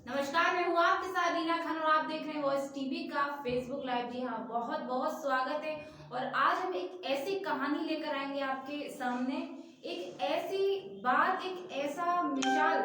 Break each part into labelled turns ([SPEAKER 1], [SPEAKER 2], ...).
[SPEAKER 1] नमस्कार, मैं हूँ आपके साथ रीना खान और आप देख रहे हैं वॉइस टीवी का फेसबुक लाइव। जी हाँ, बहुत बहुत स्वागत है। और आज हम एक ऐसी कहानी लेकर आएंगे आपके सामने, एक ऐसी बात, एक ऐसा मिसाल,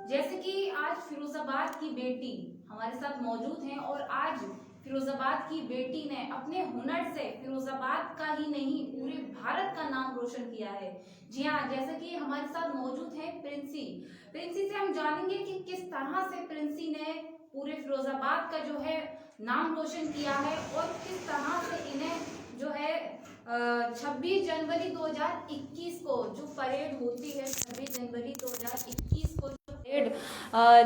[SPEAKER 1] जैसे कि आज फिरोजाबाद की बेटी हमारे साथ मौजूद हैं और आज फिरोजाबाद की बेटी ने अपने हुनर से फिरोजाबाद का ही नहीं पूरे भारत का नाम रोशन किया है। जी हाँ, जैसे कि हमारे साथ मौजूद है प्रिंसी। प्रिंसी से हम जानेंगे कि किस तरह से प्रिंसी ने पूरे फिरोजाबाद का जो है नाम रोशन किया है और किस तरह से इन्हें जो है 26 जनवरी 2021 को जो परेड होती है, 26 जनवरी 2021 को जो परेड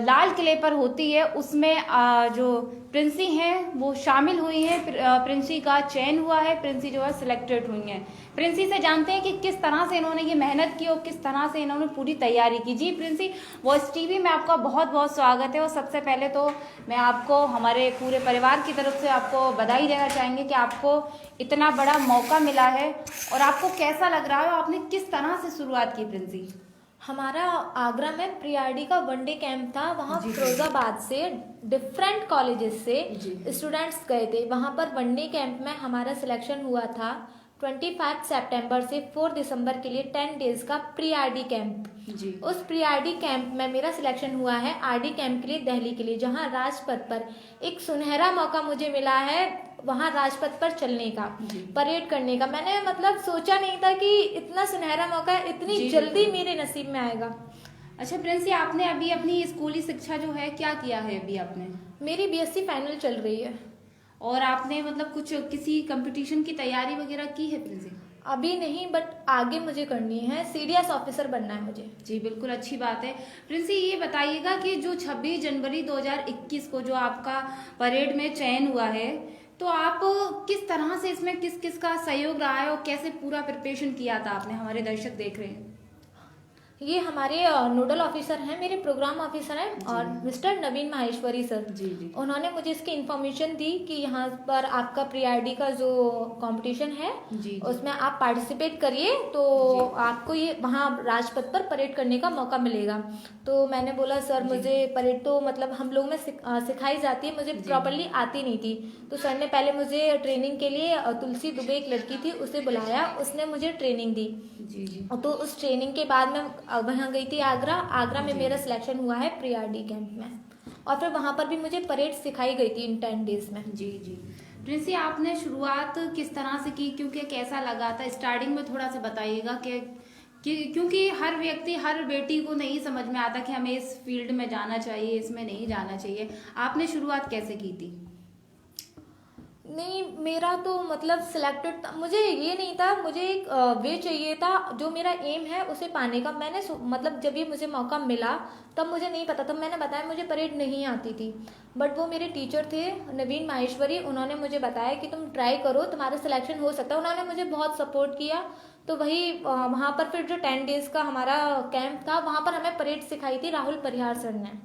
[SPEAKER 1] लाल किले पर होती है, उसमें जो प्रिंसी हैं वो शामिल हुई हैं। प्रिंसी का चयन हुआ है, प्रिंसी जो है सिलेक्टेड हुई हैं। प्रिंसी से जानते हैं कि किस तरह से इन्होंने ये मेहनत की और किस तरह से इन्होंने पूरी तैयारी की। जी प्रिंसी, वॉइस टीवी में आपका बहुत बहुत स्वागत है। और सबसे पहले तो मैं आपको हमारे पूरे परिवार की तरफ से आपको बधाई देना चाहेंगे कि आपको इतना बड़ा मौका मिला है। और आपको कैसा लग रहा है, आपने किस तरह से शुरुआत की प्रिंसी?
[SPEAKER 2] हमारा आगरा में प्रियाडी का वनडे कैंप था। वहाँ फिरोजाबाद से डिफरेंट कॉलेजेस से स्टूडेंट्स गए थे। वहाँ पर वनडे कैंप में हमारा सिलेक्शन हुआ था 25 सितंबर से 4 दिसंबर के लिए 10 डेज का प्री आरडी कैंप।
[SPEAKER 1] जी।
[SPEAKER 2] उस प्री आरडी कैंप में मेरा सिलेक्शन हुआ है आरडी कैंप के लिए दिल्ली के लिए, जहाँ राजपथ पर एक सुनहरा मौका मुझे मिला है वहाँ राजपथ पर चलने का, परेड करने का। मैंने मतलब सोचा नहीं था कि इतना सुनहरा मौका इतनी जल्दी मेरे नसीब में आएगा।
[SPEAKER 1] अच्छा प्रिंसी, आपने अभी अपनी स्कूली शिक्षा जो है क्या किया है अभी आपने?
[SPEAKER 2] मेरी बीएससी फाइनल चल रही है।
[SPEAKER 1] और आपने मतलब कुछ किसी कंपटीशन की तैयारी वगैरह की है प्रिंसी?
[SPEAKER 2] अभी नहीं, बट आगे मुझे करनी है, सीडीएस ऑफिसर बनना है मुझे।
[SPEAKER 1] जी बिल्कुल, अच्छी बात है। प्रिंसी, ये बताइएगा कि जो 26 जनवरी 2021 को जो आपका परेड में चयन हुआ है, तो आप किस तरह से इसमें किस किस का सहयोग रहा है और कैसे पूरा प्रिपरेशन किया था आपने? हमारे दर्शक देख रहे हैं।
[SPEAKER 2] ये हमारे नोडल ऑफिसर हैं, मेरे प्रोग्राम ऑफिसर हैं, और मिस्टर नवीन माहेश्वरी सर।
[SPEAKER 1] जी।
[SPEAKER 2] उन्होंने मुझे इसकी इन्फॉर्मेशन दी कि यहाँ पर आपका प्री आरडी का जो कंपटीशन है
[SPEAKER 1] जी।
[SPEAKER 2] उसमें आप पार्टिसिपेट करिए, तो आपको ये वहाँ राजपथ पर परेड करने का मौका मिलेगा। तो मैंने बोला सर मुझे परेड तो मतलब हम लोग में सिखाई जाती है, मुझे प्रॉपरली आती नहीं थी। तो सर ने पहले मुझे ट्रेनिंग के लिए तुलसी दुबे एक लड़की थी उसे बुलाया, उसने मुझे ट्रेनिंग दी।
[SPEAKER 1] जी।
[SPEAKER 2] तो उस ट्रेनिंग के बाद मैं वहाँ गई थी आगरा में मेरा सिलेक्शन हुआ है प्री आरडी कैंप में, और फिर वहाँ पर भी मुझे परेड सिखाई गई थी इन 10 डेज में।
[SPEAKER 1] जी। प्रिंसी, आपने शुरुआत किस तरह से की, क्योंकि कैसा लगा था स्टार्टिंग में? थोड़ा सा बताइएगा कि क्योंकि हर व्यक्ति, हर बेटी को नहीं समझ में आता कि हमें इस फील्ड में जाना चाहिए, इसमें नहीं जाना चाहिए। आपने शुरुआत कैसे की थी?
[SPEAKER 2] नहीं, मेरा तो मतलब सिलेक्टेड था, मुझे ये नहीं था, मुझे एक वे चाहिए था, जो मेरा एम है उसे पाने का। मैंने मतलब जब ये मुझे मौका मिला तब मुझे नहीं पता था, मैंने बताया मुझे परेड नहीं आती थी, बट वो मेरे टीचर थे नवीन माहेश्वरी, उन्होंने मुझे बताया कि तुम ट्राई करो, तुम्हारा सिलेक्शन हो सकता है। उन्होंने मुझे बहुत सपोर्ट किया। तो वही वहाँ पर फिर जो 10 डेज का हमारा कैंप था, वहाँ पर हमें परेड सिखाई थी राहुल परिहार सर ने।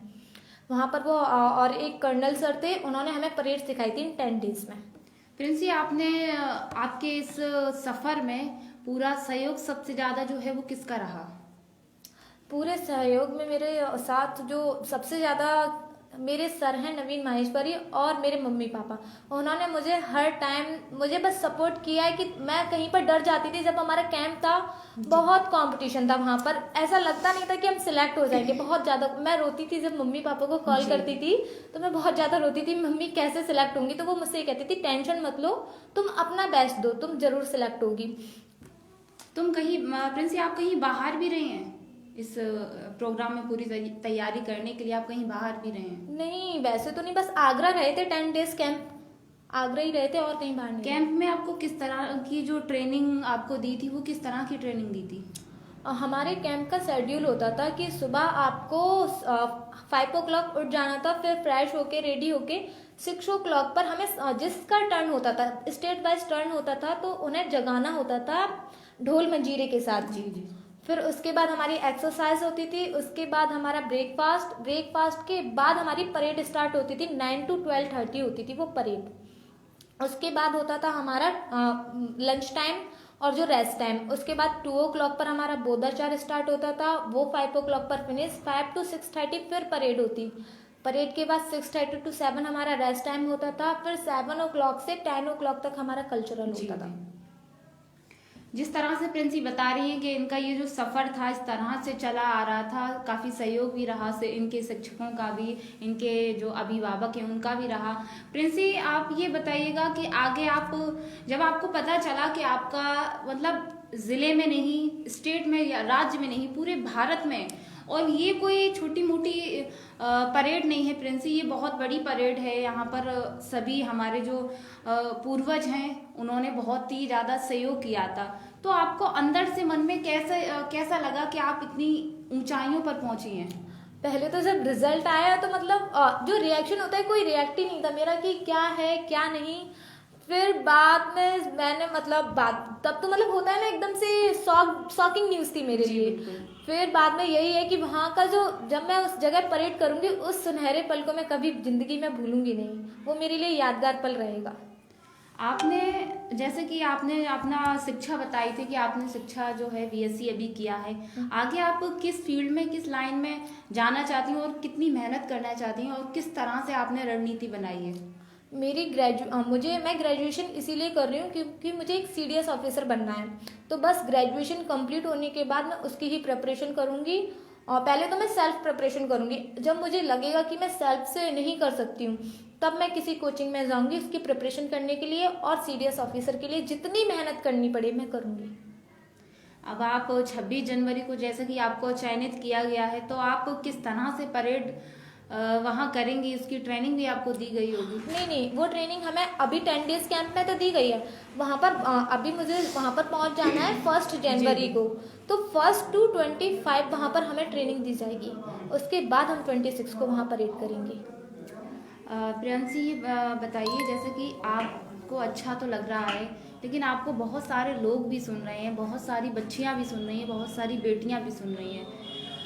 [SPEAKER 2] वहाँ पर वो और एक कर्नल सर थे, उन्होंने हमें परेड सिखाई थी इन 10 डेज में।
[SPEAKER 1] प्रिंसी, आपने आपके इस सफर में पूरा सहयोग सबसे ज्यादा जो है वो किसका रहा?
[SPEAKER 2] पूरे सहयोग में मेरे साथ जो सबसे ज़्यादा मेरे सर हैं नवीन माहेश्वरी, और मेरे मम्मी पापा। उन्होंने मुझे हर टाइम मुझे बस सपोर्ट किया है कि मैं कहीं पर डर जाती थी। जब हमारा कैंप था बहुत कंपटीशन था वहाँ पर, ऐसा लगता नहीं था कि हम सिलेक्ट हो जाएंगे। बहुत ज़्यादा मैं रोती थी जब मम्मी पापा को कॉल करती थी, तो मैं बहुत ज़्यादा रोती थी मम्मी कैसे सिलेक्ट होंगी। तो वो मुझसे ये कहती थी टेंशन मत लो, तुम अपना बेस्ट दो, तुम जरूर सिलेक्ट होगी।
[SPEAKER 1] तुम कहीं प्रिंसी, आप कहीं बाहर भी रहे हैं इस प्रोग्राम में पूरी तैयारी करने के लिए? आप कहीं बाहर भी रहे हैं?
[SPEAKER 2] नहीं, वैसे तो नहीं, बस आगरा रहे थे 10 डेज कैंप, आगरा ही रहे थे और कहीं बाहर नहीं।
[SPEAKER 1] कैंप में आपको किस तरह की जो ट्रेनिंग आपको दी थी, वो किस तरह की ट्रेनिंग दी थी?
[SPEAKER 2] हमारे कैंप का शेड्यूल होता था कि सुबह आपको 5 o'clock उठ जाना था, फिर फ्रेश होके रेडी होके 6 o'clock पर हमें जिसका टर्न होता था, स्टेट वाइज टर्न होता था, तो उन्हें जगाना होता था ढोल मंजीरे के साथ।
[SPEAKER 1] जी।
[SPEAKER 2] फिर उसके बाद हमारी एक्सरसाइज होती थी, उसके बाद हमारा ब्रेकफास्ट के बाद हमारी परेड स्टार्ट होती थी। 9 to 12:30 होती थी वो परेड। उसके बाद होता था हमारा लंच टाइम और जो रेस्ट टाइम। उसके बाद 2 o'clock पर हमारा बोधाचार स्टार्ट होता था, वो 5 o'clock पर फिनिश। 5 to 6:30 फिर परेड होती। परेड के बाद 6:30 to 7 हमारा रेस्ट टाइम होता था, फिर 7 o'clock से 10 o'clock तक हमारा कल्चरल
[SPEAKER 1] जी
[SPEAKER 2] होता था।
[SPEAKER 1] जिस तरह से प्रिंसी बता रही हैं कि इनका ये जो सफ़र था इस तरह से चला आ रहा था, काफ़ी सहयोग भी रहा से इनके शिक्षकों का भी, इनके जो अभिभावक हैं उनका भी रहा। प्रिंसी आप ये बताइएगा कि आगे आप जब आपको पता चला कि आपका मतलब ज़िले में नहीं, स्टेट में या राज्य में नहीं, पूरे भारत में, और ये कोई छोटी मोटी परेड नहीं है प्रिंसी, ये बहुत बड़ी परेड है। यहाँ पर सभी हमारे जो पूर्वज हैं उन्होंने बहुत ही ज़्यादा सहयोग किया था। तो आपको अंदर से मन में कैसा लगा कि आप इतनी ऊंचाइयों पर पहुंची हैं?
[SPEAKER 2] पहले तो जब रिजल्ट आया तो मतलब जो रिएक्शन होता है, कोई रिएक्ट ही नहीं था मेरा कि क्या है क्या नहीं। फिर बाद में मैंने मतलब बात तब तो मतलब होता है ना, एकदम से शॉकिंग न्यूज़ थी मेरे
[SPEAKER 1] जी,
[SPEAKER 2] लिए।
[SPEAKER 1] बिल्कुल।
[SPEAKER 2] फिर बाद में यही है कि वहाँ का जो जब मैं उस जगह परेड करूँगी, उस सुनहरे पल को मैं कभी ज़िंदगी में भूलूंगी नहीं, वो मेरे लिए यादगार पल रहेगा।
[SPEAKER 1] आपने जैसे कि आपने अपना शिक्षा बताई थी कि आपने शिक्षा जो है बीएससी अभी किया है, आगे आप किस फील्ड में, किस लाइन में जाना चाहती हैं और कितनी मेहनत करना चाहती हैं और किस तरह से आपने रणनीति बनाई है?
[SPEAKER 2] मैं ग्रेजुएशन इसीलिए कर रही हूँ क्योंकि मुझे एक सीडीएस ऑफिसर बनना है। तो बस ग्रेजुएशन कंप्लीट होने के बाद मैं उसकी ही प्रिपरेशन करूँगी। और पहले तो मैं सेल्फ प्रिपरेशन करूँगी, जब मुझे लगेगा कि मैं सेल्फ से नहीं कर सकती हूँ तब मैं किसी कोचिंग में जाऊँगी उसकी प्रिपरेशन करने के लिए, और सीडीएस ऑफिसर के लिए जितनी मेहनत करनी पड़े मैं करूँगी।
[SPEAKER 1] अब आप 26 जनवरी को जैसे कि आपको चयनित किया गया है, तो आप किस तरह से परेड वहाँ करेंगी, उसकी ट्रेनिंग भी आपको दी गई होगी?
[SPEAKER 2] नहीं, वो ट्रेनिंग हमें अभी 10 डेज कैंप में तो दी गई है। वहाँ पर अभी मुझे वहाँ पर पहुँच जाना है 1 जनवरी को। तो 1 to 25 वहाँ पर हमें ट्रेनिंग दी जाएगी, उसके बाद हम 26 को वहाँ परेड करेंगे।
[SPEAKER 1] प्रियंसी ये बताइए, जैसे कि आपको अच्छा तो लग रहा है, लेकिन आपको बहुत सारे लोग भी सुन रहे हैं, बहुत सारी बच्चियाँ भी सुन रही हैं, बहुत सारी बेटियाँ भी सुन रही हैं।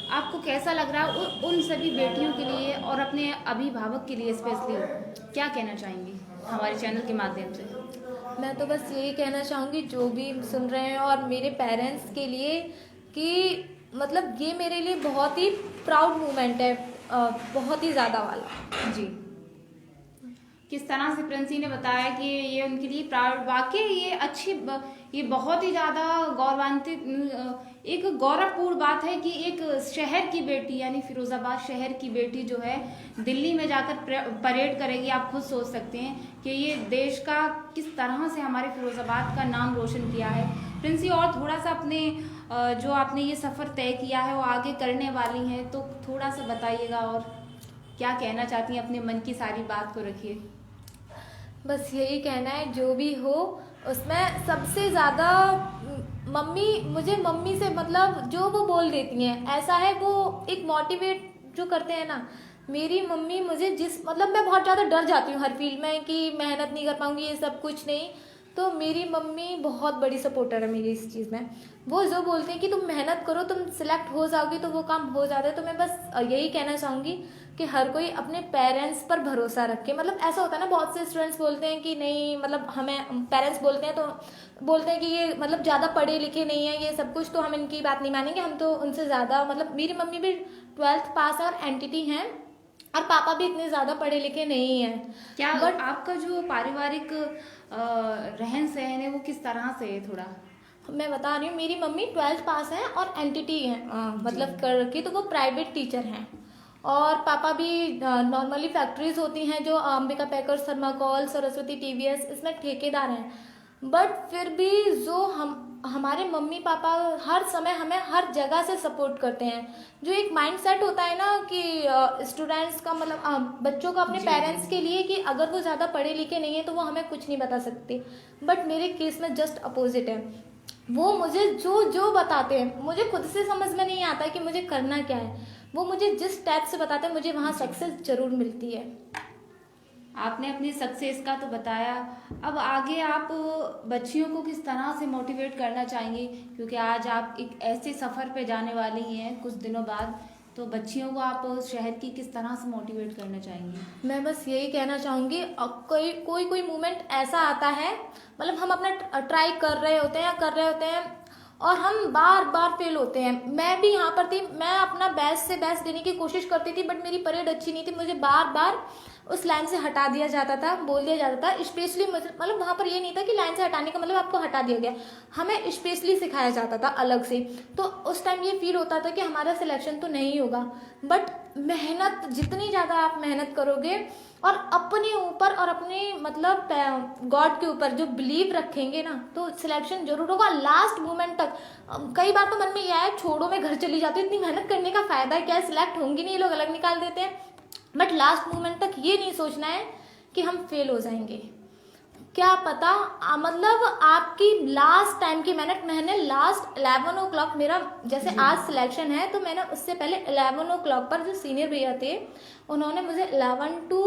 [SPEAKER 1] आपको कैसा लग रहा है उन सभी बेटियों के लिए और अपने अभिभावक के लिए स्पेशली क्या कहना चाहेंगी हमारे चैनल के माध्यम से?
[SPEAKER 2] मैं तो बस यही कहना चाहूँगी जो भी सुन रहे हैं और मेरे पेरेंट्स के लिए कि मतलब ये मेरे लिए बहुत ही प्राउड मोमेंट है, बहुत ही ज़्यादा वाला।
[SPEAKER 1] जी, किस तरह से प्रिंसी ने बताया कि ये उनके लिए प्राउड, वाकई ये बहुत ही ज़्यादा गौरवान्वित, एक गौरवपूर्ण बात है कि एक शहर की बेटी यानी फिरोज़ाबाद शहर की बेटी जो है दिल्ली में जाकर परेड करेगी। आप खुद सोच सकते हैं कि ये देश का किस तरह से हमारे फिरोज़ाबाद का नाम रोशन किया है। प्रिंसी, और थोड़ा सा अपने जो आपने ये सफ़र तय किया है वो आगे करने वाली हैं, तो थोड़ा सा बताइएगा और क्या कहना चाहती हैं, अपने मन की सारी बात को रखिए।
[SPEAKER 2] बस यही कहना है, जो भी हो उसमें सबसे ज़्यादा मुझे मम्मी से मतलब जो वो बोल देती हैं, ऐसा है वो एक मोटिवेट जो करते हैं ना, मेरी मम्मी मुझे मतलब मैं बहुत ज़्यादा डर जाती हूँ हर फील्ड में कि मेहनत नहीं कर पाऊँगी, ये सब कुछ नहीं। तो मेरी मम्मी बहुत बड़ी सपोर्टर है मेरी इस चीज़ में। वो जो बोलते हैं कि तुम मेहनत करो, तुम सिलेक्ट हो जाओगी तो वो काम हो जाता है। तो मैं बस यही कहना चाहूँगी कि हर कोई अपने पेरेंट्स पर भरोसा रखे। मतलब ऐसा होता है ना, बहुत से स्टूडेंट्स बोलते हैं कि नहीं, मतलब हमें पेरेंट्स बोलते हैं तो बोलते हैं कि ये मतलब ज़्यादा पढ़े लिखे नहीं है, ये सब कुछ, तो हम इनकी बात नहीं मानेंगे, हम तो उनसे ज़्यादा, मतलब मेरी मम्मी भी 12th पास और एनटीटी हैं और पापा भी इतने ज़्यादा पढ़े लिखे नहीं हैं।
[SPEAKER 1] क्या बट आपका जो पारिवारिक रहन सहन है वो किस तरह से है? थोड़ा
[SPEAKER 2] मैं बता रही हूँ, मेरी मम्मी 12th पास हैं और एनटीटी हैं, मतलब करके, तो वो प्राइवेट टीचर हैं। और पापा भी नॉर्मली फैक्ट्रीज होती हैं जो Ambika packers, thermocol, Saraswati TVS, इसमें ठेकेदार हैं। बट फिर भी जो हमारे मम्मी पापा हर समय हमें हर जगह से सपोर्ट करते हैं। जो एक माइंड सेट होता है ना कि स्टूडेंट्स का, मतलब बच्चों का अपने पेरेंट्स के लिए, कि अगर वो ज़्यादा पढ़े लिखे नहीं है तो वो हमें कुछ नहीं बता सकते। बट मेरे केस में जस्ट अपोजिट है। वो मुझे जो बताते हैं, मुझे खुद से समझ में नहीं आता है कि मुझे करना क्या है। वो मुझे जिस स्टेप से बताते हैं मुझे वहाँ सक्सेस जरूर मिलती है।
[SPEAKER 1] आपने अपनी सक्सेस का तो बताया, अब आगे आप बच्चियों को किस तरह से मोटिवेट करना चाहेंगी? क्योंकि आज आप एक ऐसे सफ़र पे जाने वाली हैं कुछ दिनों बाद, तो बच्चियों को आप शहर की किस तरह से मोटिवेट करना चाहेंगी?
[SPEAKER 2] मैं बस यही कहना चाहूँगी, कोई मोमेंट ऐसा आता है, मतलब हम अपना ट्राई कर रहे होते हैं या कर रहे होते हैं, और हम बार बार फेल होते हैं। मैं भी यहाँ पर थी, मैं अपना बेस्ट से बेस्ट देने की कोशिश करती थी, बट मेरी परेड अच्छी नहीं थी, मुझे बार बार उस लाइन से हटा दिया जाता था, बोल दिया जाता था। स्पेशली मतलब वहाँ पर ये नहीं था कि लाइन से हटाने का मतलब आपको हटा दिया गया, हमें स्पेशली सिखाया जाता था अलग से। तो उस टाइम ये फील होता था कि हमारा सिलेक्शन तो नहीं होगा, बट मेहनत जितनी ज़्यादा आप मेहनत करोगे और अपने ऊपर और अपने मतलब गॉड के ऊपर जो बिलीव रखेंगे ना, तो सिलेक्शन जरूर होगा लास्ट मोमेंट तक। कई बार तो मन में यह है छोड़ो मैं घर चली जाती हूँ, इतनी मेहनत करने का फायदा है क्या, सिलेक्ट होंगी नहीं, ये लोग अलग निकाल देते हैं। बट लास्ट मोमेंट तक ये नहीं सोचना है कि हम फेल हो जाएंगे, क्या पता मतलब आपकी लास्ट टाइम की मेहनत। मैंने लास्ट 11 o'clock मेरा जैसे आज सिलेक्शन है, तो मैंने उससे पहले 11 o'clock पर जो सीनियर भैया थे उन्होंने मुझे 11 to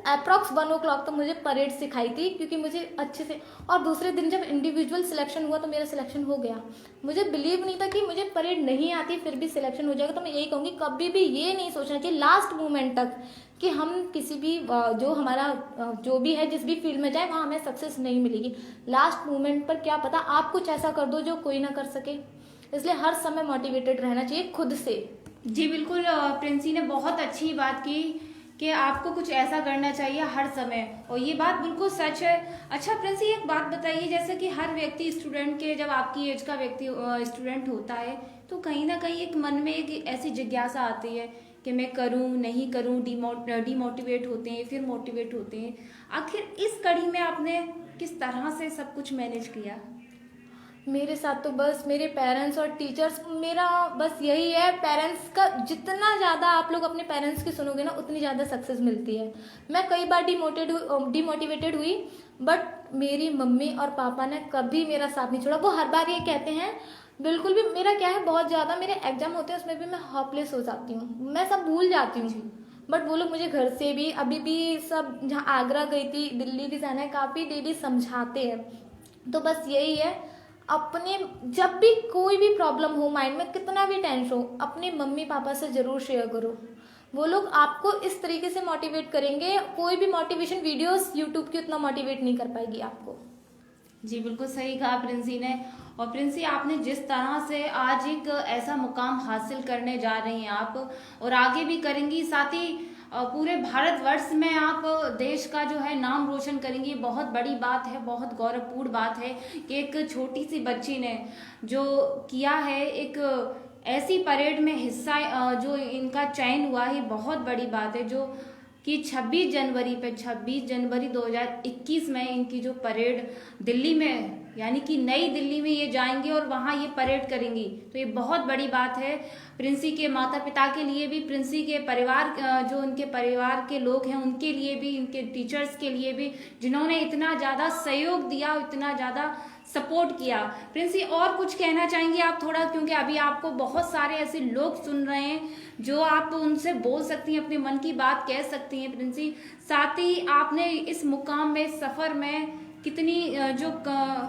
[SPEAKER 2] अप्रॉक्स 1 o'clock तो मुझे परेड सिखाई थी, क्योंकि मुझे अच्छे से। और दूसरे दिन जब इंडिविजुअल सिलेक्शन हुआ तो मेरा सिलेक्शन हो गया। मुझे बिलीव नहीं था कि मुझे परेड नहीं आती फिर भी सिलेक्शन हो जाएगा। तो मैं यही कहूँगी कभी भी ये नहीं सोचना चाहिए लास्ट मोमेंट तक कि हम किसी भी जो हमारा जो भी है जिस भी फील्ड में जाए वहाँ हमें सक्सेस नहीं मिलेगी। लास्ट मोमेंट पर क्या पता आप कुछ ऐसा कर दो जो कोई ना कर सके, इसलिए हर समय मोटिवेटेड रहना चाहिए खुद से।
[SPEAKER 1] जी बिल्कुल, प्रिंसी ने बहुत अच्छी बात की कि आपको कुछ ऐसा करना चाहिए हर समय, और ये बात बिल्कुल सच है। अच्छा प्रिंसी, एक बात बताइए, जैसे कि हर व्यक्ति स्टूडेंट के, जब आपकी एज का व्यक्ति स्टूडेंट होता है तो कहीं ना कहीं एक मन में एक ऐसी जिज्ञासा आती है कि मैं करूं नहीं करूं, डिमोटिवेट होते हैं फिर मोटिवेट होते हैं। आखिर इस कड़ी में आपने किस तरह से सब कुछ मैनेज किया?
[SPEAKER 2] मेरे साथ तो बस मेरे पेरेंट्स और टीचर्स, मेरा बस यही है, पेरेंट्स का जितना ज़्यादा आप लोग अपने पेरेंट्स की सुनोगे ना उतनी ज़्यादा सक्सेस मिलती है। मैं कई बार डिमोटिवेटेड हुई, बट मेरी मम्मी और पापा ने कभी मेरा साथ नहीं छोड़ा। वो हर बार ये कहते हैं, बिल्कुल भी मेरा क्या है, बहुत ज़्यादा मेरे एग्जाम होते हैं उसमें भी मैं होपलेस हो जाती हूँ, मैं सब भूल जाती हूँ। बट वो लोग मुझे घर से भी, अभी भी सब जहाँ आगरा गई थी, दिल्ली भी जाना है, काफ़ी डेली समझाते हैं। तो बस यही है, अपने जब भी कोई भी प्रॉब्लम हो माइंड में, कितना भी टेंशन हो, अपने मम्मी पापा से ज़रूर शेयर करो। वो लोग आपको इस तरीके से मोटिवेट करेंगे, कोई भी मोटिवेशन वीडियोस यूट्यूब की उतना मोटिवेट नहीं कर पाएगी आपको।
[SPEAKER 1] जी बिल्कुल सही कहा प्रिंसी ने। और प्रिंसी, आपने जिस तरह से आज एक ऐसा मुकाम हासिल करने जा रही हैं आप, और आगे भी करेंगी, साथ ही पूरे भारतवर्ष में आप देश का जो है नाम रोशन करेंगी, बहुत बड़ी बात है, बहुत गौरवपूर्ण बात है कि एक छोटी सी बच्ची ने जो किया है, एक ऐसी परेड में हिस्सा जो इनका चयन हुआ है, बहुत बड़ी बात है। जो कि 26 जनवरी 2021 में इनकी जो परेड दिल्ली में, यानी कि नई दिल्ली में ये जाएंगे और वहाँ ये परेड करेंगी, तो ये बहुत बड़ी बात है प्रिंसी के माता पिता के लिए भी, प्रिंसी के परिवार, जो उनके परिवार के लोग हैं उनके लिए भी, इनके टीचर्स के लिए भी, जिन्होंने इतना ज़्यादा सहयोग दिया, इतना ज़्यादा सपोर्ट किया। प्रिंसी, और कुछ कहना चाहेंगे आप थोड़ा, क्योंकि अभी आपको बहुत सारे ऐसे लोग सुन रहे हैं जो आप उनसे बोल सकती हैं, अपने मन की बात कह सकती हैं प्रिंसी। साथ ही आपने इस मुकाम में, सफ़र में कितनी जो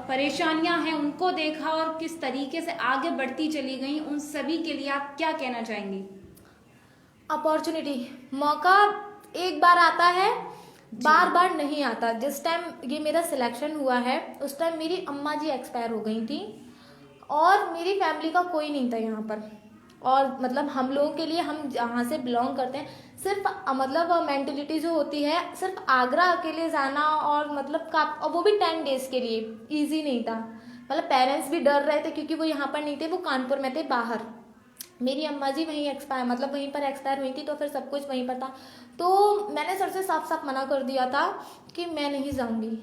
[SPEAKER 1] परेशानियां हैं उनको देखा और किस तरीके से आगे बढ़ती चली गई, उन सभी के लिए आप क्या कहना चाहेंगी?
[SPEAKER 2] अपॉर्चुनिटी, मौका एक बार आता है, बार बार नहीं आता। जिस टाइम ये मेरा सिलेक्शन हुआ है उस टाइम मेरी अम्मा जी एक्सपायर हो गई थी और मेरी फैमिली का कोई नहीं था यहाँ पर। और मतलब हम लोगों के लिए, हम जहाँ से बिलोंग करते हैं, सिर्फ मतलब मेंटलिटी जो होती है, सिर्फ आगरा अकेले जाना और मतलब और वो भी 10 डेज के लिए, इजी नहीं था। मतलब पेरेंट्स भी डर रहे थे क्योंकि वो यहाँ पर नहीं थे, वो कानपुर में थे बाहर। मेरी अम्मा जी वहीं एक्सपायर, मतलब वहीं पर एक्सपायर हुई थी, तो फिर सब कुछ वहीं पर था। तो मैंने सर से साफ साफ मना कर दिया था कि मैं नहीं जाऊँगी।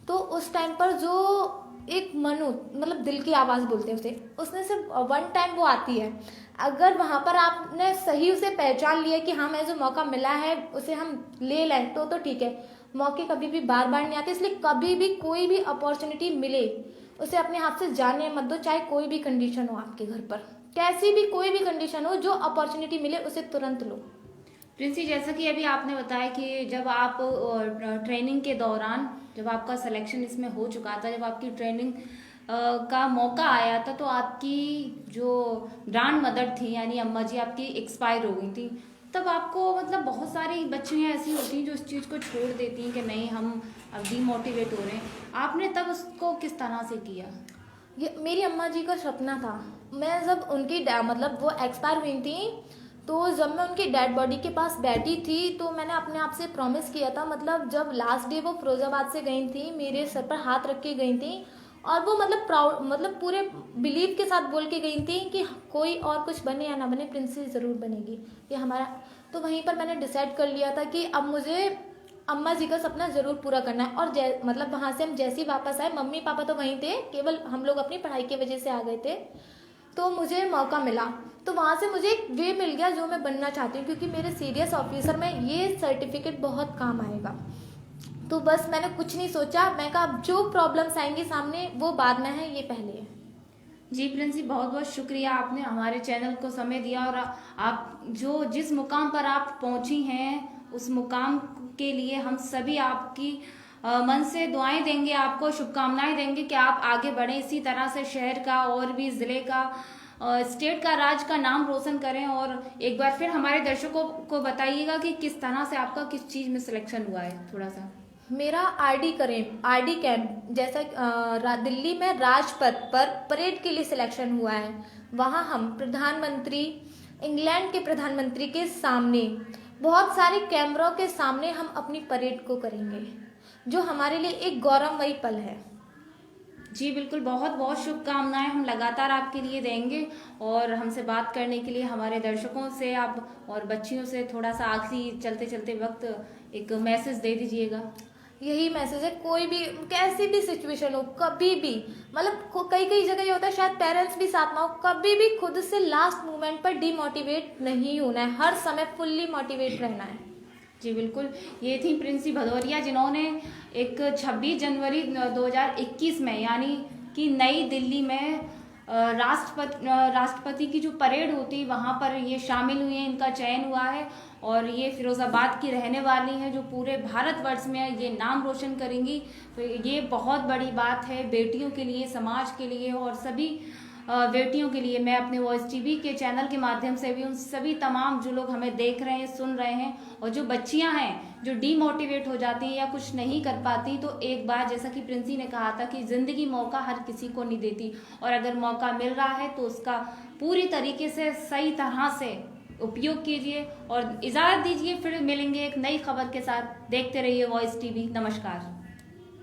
[SPEAKER 2] तो उस टाइम पर जो एक मनु, मतलब दिल की आवाज़ बोलते हैं उसे, उसने सिर्फ वन टाइम वो आती है। अगर वहाँ पर आपने सही उसे पहचान लिया कि हाँ मैं जो मौका मिला है उसे हम ले लें तो ठीक है। मौके कभी भी बार बार नहीं आते, इसलिए कभी भी कोई भी अपॉर्चुनिटी मिले उसे अपने हाथ से जाने मत दो, चाहे कोई भी कंडीशन हो आपके घर पर, कैसी भी कोई भी कंडीशन हो, जो अपॉर्चुनिटी मिले उसे तुरंत लो।
[SPEAKER 1] प्रिंसी, जैसा कि अभी आपने बताया कि जब आप ट्रेनिंग के दौरान, जब आपका सिलेक्शन इसमें हो चुका था, जब आपकी ट्रेनिंग का मौका आया था, तो आपकी जो ग्रैंड मदर थी यानी अम्मा जी आपकी एक्सपायर हो गई थी, तब आपको मतलब बहुत सारी बच्चियाँ ऐसी होती हैं जो इस चीज़ को छोड़ देती हैं कि नहीं हम अब डीमोटिवेट हो रहे हैं, आपने तब उसको किस तरह से किया?
[SPEAKER 2] ये मेरी अम्मा जी का सपना था। मैं जब उनकी मतलब वो एक्सपायर हुई थी, तो जब मैं उनकी डेड बॉडी के पास बैठी थी तो मैंने अपने आप से प्रॉमिस किया था, मतलब जब लास्ट डे वो फिरोजाबाद से गई थी, मेरे सर पर हाथ रख के गई थी, और वो मतलब प्राउड, मतलब पूरे बिलीव के साथ बोल के गई थी कि कोई और कुछ बने या ना बने, प्रिंसेस ज़रूर बनेगी ये हमारा। तो वहीं पर मैंने डिसाइड कर लिया था कि अब मुझे अम्मा जी का सपना ज़रूर पूरा करना है। और मतलब वहाँ से हम जैसे ही वापस आए, मम्मी पापा तो वहीं थे, केवल हम लोग अपनी पढ़ाई की वजह से आ गए थे, तो मुझे मौका मिला, तो वहाँ से मुझे एक वे मिल गया जो मैं बनना चाहती हूँ, क्योंकि मेरे सीरियस ऑफिसर में ये सर्टिफिकेट बहुत काम आएगा। तो बस मैंने कुछ नहीं सोचा, मैं कहा अब जो प्रॉब्लम्स आएंगी सामने वो बाद में है, ये पहले है।
[SPEAKER 1] जी प्रिंस जी, बहुत बहुत शुक्रिया, आपने हमारे चैनल को समय दिया और आप जो जिस मुकाम पर आप पहुंची हैं उस मुकाम के लिए हम सभी आपकी मन से दुआएं देंगे, आपको शुभकामनाएं देंगे कि आप आगे बढ़ें, इसी तरह से शहर का और भी ज़िले का, स्टेट का, राज्य का नाम रोशन करें। और एक बार फिर हमारे दर्शकों को बताइएगा कि किस तरह से आपका किस चीज़ में सिलेक्शन हुआ है, थोड़ा सा।
[SPEAKER 2] मेरा आरडी कैंप, जैसा दिल्ली में राजपथ पर परेड के लिए सिलेक्शन हुआ है। वहाँ हम प्रधानमंत्री, इंग्लैंड के प्रधानमंत्री के सामने, बहुत सारे कैमरों के सामने हम अपनी परेड को करेंगे, जो हमारे लिए एक गौरवमयी पल है।
[SPEAKER 1] जी बिल्कुल, बहुत बहुत शुभकामनाएं हम लगातार आपके लिए देंगे। और हमसे बात करने के लिए हमारे दर्शकों से आप और बच्चियों से थोड़ा सा आखिरी चलते चलते वक्त एक मैसेज दे दीजिएगा।
[SPEAKER 2] यही मैसेज है, कोई भी कैसी भी सिचुएशन हो, कभी भी, मतलब कई कई जगह ये होता है शायद पेरेंट्स भी साथ ना हो, कभी भी खुद से लास्ट मोमेंट पर डिमोटिवेट नहीं होना है, हर समय फुल्ली मोटिवेट रहना है।
[SPEAKER 1] जी बिल्कुल, ये थी प्रिंसी भदौरिया, जिन्होंने एक 26 जनवरी 2021 में, यानी कि नई दिल्ली में राष्ट्रपति की जो परेड होती है वहाँ पर ये शामिल हुई हैं, इनका चयन हुआ है और ये फिरोजाबाद की रहने वाली हैं, जो पूरे भारतवर्ष में ये नाम रोशन करेंगी। तो ये बहुत बड़ी बात है बेटियों के लिए, समाज के लिए और सभी बेटियों के लिए। मैं अपने वॉइस टीवी के चैनल के माध्यम से भी उन सभी तमाम जो लोग हमें देख रहे हैं, सुन रहे हैं, और जो बच्चियां हैं जो डीमोटिवेट हो जाती हैं या कुछ नहीं कर पाती, तो एक बार जैसा कि प्रिंसी ने कहा था कि जिंदगी मौका हर किसी को नहीं देती, और अगर मौका मिल रहा है तो उसका पूरी तरीके से सही तरह से उपयोग कीजिए। और इजाज़त दीजिए, फिर मिलेंगे एक नई खबर के साथ। देखते रहिए वॉइस टीवी। नमस्कार।